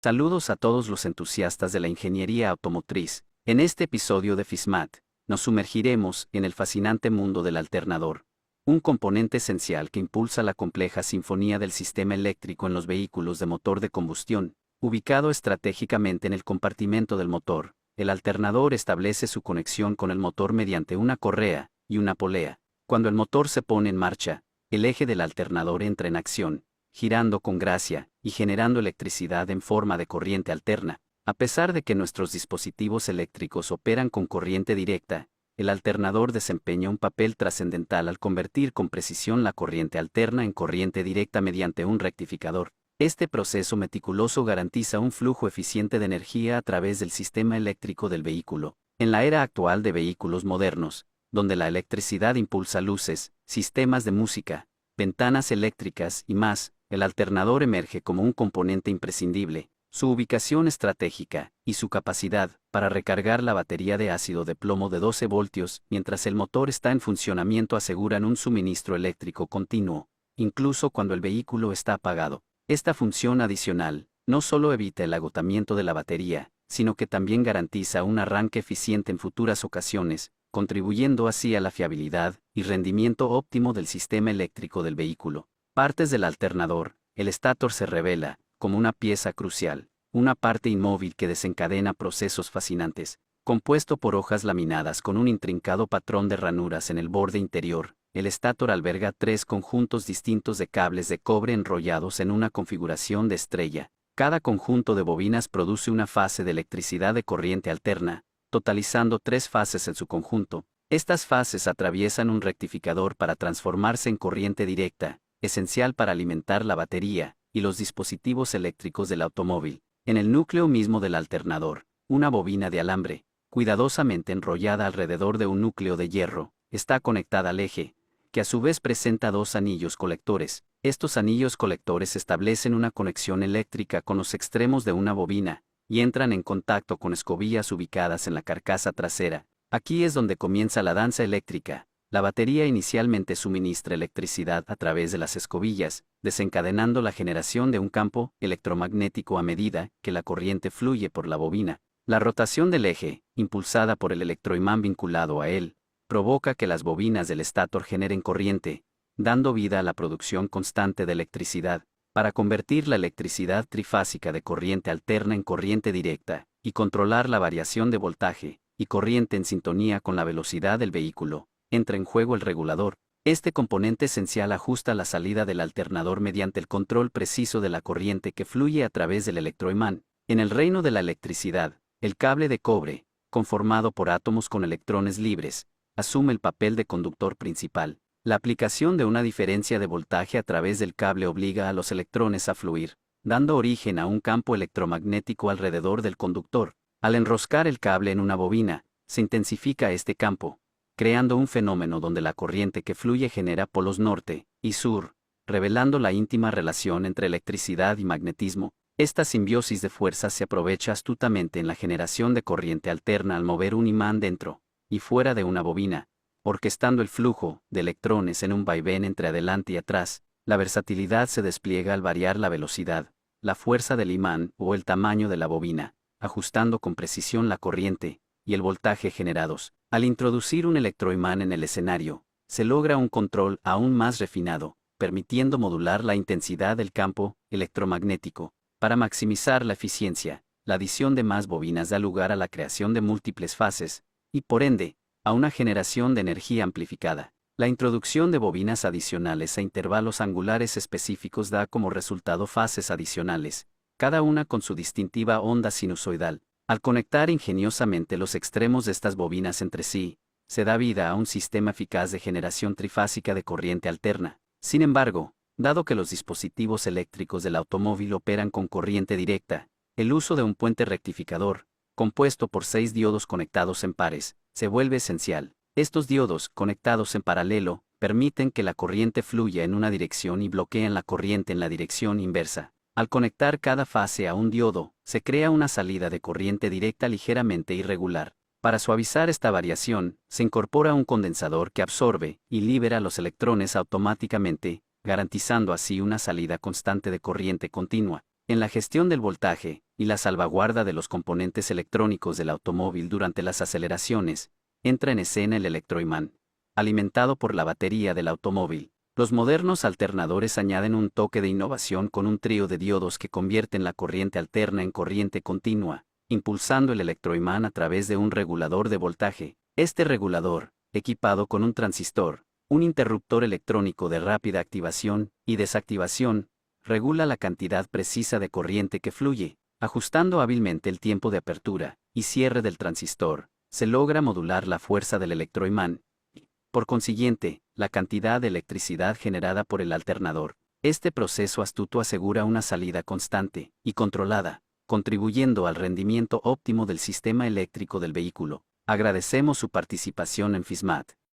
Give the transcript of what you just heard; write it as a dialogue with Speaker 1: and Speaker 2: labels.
Speaker 1: Saludos a todos los entusiastas de la ingeniería automotriz. En este episodio de FISMAT, nos sumergiremos en el fascinante mundo del alternador, un componente esencial que impulsa la compleja sinfonía del sistema eléctrico en los vehículos de motor de combustión. Ubicado estratégicamente en el compartimento del motor, el alternador establece su conexión con el motor mediante una correa y una polea. Cuando el motor se pone en marcha, el eje del alternador entra en acción, girando con gracia y generando electricidad en forma de corriente alterna. A pesar de que nuestros dispositivos eléctricos operan con corriente directa, el alternador desempeña un papel trascendental al convertir con precisión la corriente alterna en corriente directa mediante un rectificador. Este proceso meticuloso garantiza un flujo eficiente de energía a través del sistema eléctrico del vehículo. En la era actual de vehículos modernos, donde la electricidad impulsa luces, sistemas de música, ventanas eléctricas y más, el alternador emerge como un componente imprescindible. Su ubicación estratégica y su capacidad para recargar la batería de ácido de plomo de 12 voltios mientras el motor está en funcionamiento aseguran un suministro eléctrico continuo, incluso cuando el vehículo está apagado. Esta función adicional no solo evita el agotamiento de la batería, sino que también garantiza un arranque eficiente en futuras ocasiones, contribuyendo así a la fiabilidad y rendimiento óptimo del sistema eléctrico del vehículo. Partes del alternador. El estátor se revela como una pieza crucial, una parte inmóvil que desencadena procesos fascinantes. Compuesto por hojas laminadas con un intrincado patrón de ranuras en el borde interior, el estátor alberga 3 conjuntos distintos de cables de cobre enrollados en una configuración de estrella. Cada conjunto de bobinas produce una fase de electricidad de corriente alterna, totalizando 3 fases en su conjunto. Estas fases atraviesan un rectificador para transformarse en corriente directa, esencial para alimentar la batería y los dispositivos eléctricos del automóvil. En el núcleo mismo del alternador, una bobina de alambre, cuidadosamente enrollada alrededor de un núcleo de hierro, está conectada al eje, que a su vez presenta 2 anillos colectores. Estos anillos colectores establecen una conexión eléctrica con los extremos de una bobina, y entran en contacto con escobillas ubicadas en la carcasa trasera. Aquí es donde comienza la danza eléctrica. La batería inicialmente suministra electricidad a través de las escobillas, desencadenando la generación de un campo electromagnético a medida que la corriente fluye por la bobina. La rotación del eje, impulsada por el electroimán vinculado a él, provoca que las bobinas del estátor generen corriente, dando vida a la producción constante de electricidad. Para convertir la electricidad trifásica de corriente alterna en corriente directa, y controlar la variación de voltaje y corriente en sintonía con la velocidad del vehículo, entra en juego el regulador. Este componente esencial ajusta la salida del alternador mediante el control preciso de la corriente que fluye a través del electroimán. En el reino de la electricidad, el cable de cobre, conformado por átomos con electrones libres, asume el papel de conductor principal. La aplicación de una diferencia de voltaje a través del cable obliga a los electrones a fluir, dando origen a un campo electromagnético alrededor del conductor. Al enroscar el cable en una bobina, se intensifica este campo, creando un fenómeno donde la corriente que fluye genera polos norte y sur, revelando la íntima relación entre electricidad y magnetismo. Esta simbiosis de fuerzas se aprovecha astutamente en la generación de corriente alterna al mover un imán dentro y fuera de una bobina, orquestando el flujo de electrones en un vaivén entre adelante y atrás. La versatilidad se despliega al variar la velocidad, la fuerza del imán o el tamaño de la bobina, ajustando con precisión la corriente y el voltaje generados. Al introducir un electroimán en el escenario, se logra un control aún más refinado, permitiendo modular la intensidad del campo electromagnético. Para maximizar la eficiencia, la adición de más bobinas da lugar a la creación de múltiples fases, y por ende, a una generación de energía amplificada. La introducción de bobinas adicionales a intervalos angulares específicos da como resultado fases adicionales, cada una con su distintiva onda sinusoidal. Al conectar ingeniosamente los extremos de estas bobinas entre sí, se da vida a un sistema eficaz de generación trifásica de corriente alterna. Sin embargo, dado que los dispositivos eléctricos del automóvil operan con corriente directa, el uso de un puente rectificador, compuesto por 6 diodos conectados en pares, se vuelve esencial. Estos diodos, conectados en paralelo, permiten que la corriente fluya en una dirección y bloquean la corriente en la dirección inversa. Al conectar cada fase a un diodo, se crea una salida de corriente directa ligeramente irregular. Para suavizar esta variación, se incorpora un condensador que absorbe y libera los electrones automáticamente, garantizando así una salida constante de corriente continua. En la gestión del voltaje, y la salvaguarda de los componentes electrónicos del automóvil durante las aceleraciones, entra en escena el electroimán, alimentado por la batería del automóvil. Los modernos alternadores añaden un toque de innovación con un trío de diodos que convierten la corriente alterna en corriente continua, impulsando el electroimán a través de un regulador de voltaje. Este regulador, equipado con un transistor, un interruptor electrónico de rápida activación y desactivación, regula la cantidad precisa de corriente que fluye. Ajustando hábilmente el tiempo de apertura y cierre del transistor, se logra modular la fuerza del electroimán y, por consiguiente, la cantidad de electricidad generada por el alternador. Este proceso astuto asegura una salida constante y controlada, contribuyendo al rendimiento óptimo del sistema eléctrico del vehículo. Agradecemos su participación en FISMAT.